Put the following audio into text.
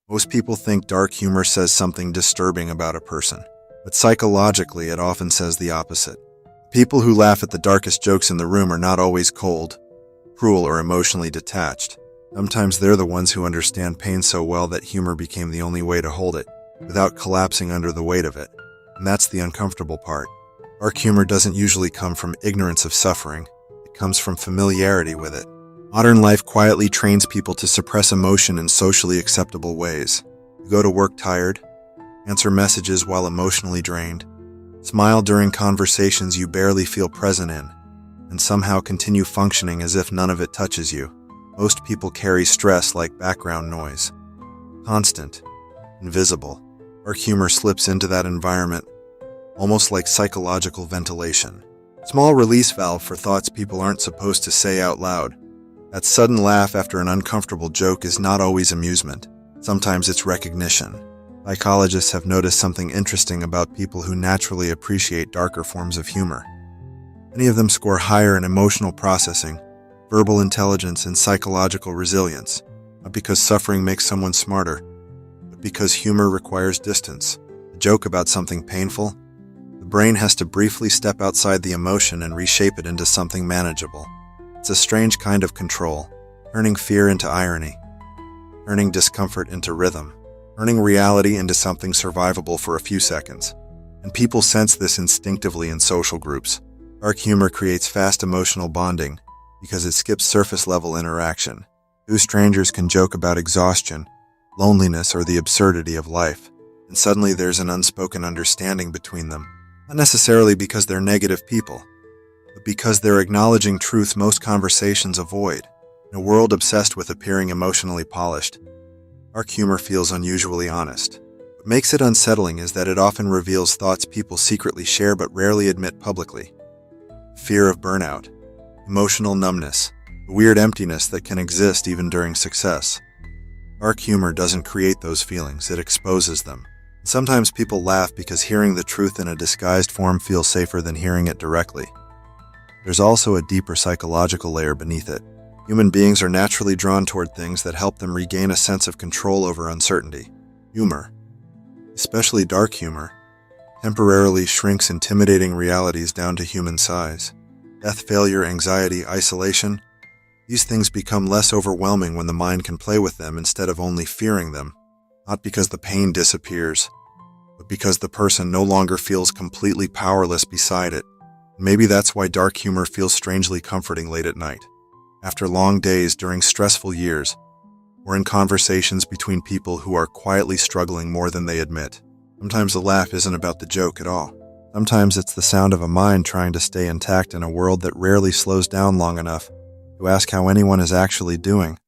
Most people think dark humor says something disturbing about a person, but psychologically it often says the opposite. People who laugh at the darkest jokes in the room are not always cold, cruel, or emotionally detached. Sometimes they're the ones who understand pain so well that humor became the only way to hold it, without collapsing under the weight of it. And that's the uncomfortable part. Dark humor doesn't usually come from ignorance of suffering. It comes from familiarity with it. Modern life quietly trains people to suppress emotion in socially acceptable ways. You go to work tired, answer messages while emotionally drained, smile during conversations you barely feel present in, and somehow continue functioning as if none of it touches you. Most people carry stress like background noise. Constant, invisible. Dark humor slips into that environment, almost like psychological ventilation. Small release valve for thoughts people aren't supposed to say out loud. That sudden laugh after an uncomfortable joke is not always amusement. Sometimes it's recognition. Psychologists have noticed something interesting about people who naturally appreciate darker forms of humor. Many of them score higher in emotional processing, verbal intelligence, and psychological resilience, not because suffering makes someone smarter, but because humor requires distance. A joke about something painful, the brain has to briefly step outside the emotion and reshape it into something manageable. It's a strange kind of control, turning fear into irony, turning discomfort into rhythm, turning reality into something survivable for a few seconds. And people sense this instinctively in social groups. Dark humor creates fast emotional bonding because it skips surface-level interaction. Two strangers can joke about exhaustion, loneliness, or the absurdity of life, and suddenly there's an unspoken understanding between them. Not necessarily because they're negative people, but because they're acknowledging truth most conversations avoid. In a world obsessed with appearing emotionally polished, dark humor feels unusually honest. What makes it unsettling is that it often reveals thoughts people secretly share but rarely admit publicly. Fear of burnout, emotional numbness, the weird emptiness that can exist even during success. Dark humor doesn't create those feelings, it exposes them. Sometimes people laugh because hearing the truth in a disguised form feels safer than hearing it directly. There's also a deeper psychological layer beneath it. Human beings are naturally drawn toward things that help them regain a sense of control over uncertainty. Humor, especially dark humor, temporarily shrinks intimidating realities down to human size. Death, failure, anxiety, isolation, these things become less overwhelming when the mind can play with them instead of only fearing them. Not because the pain disappears, but because the person no longer feels completely powerless beside it. Maybe that's why dark humor feels strangely comforting late at night. After long days during stressful years, or in conversations between people who are quietly struggling more than they admit. Sometimes the laugh isn't about the joke at all. Sometimes it's the sound of a mind trying to stay intact in a world that rarely slows down long enough to ask how anyone is actually doing.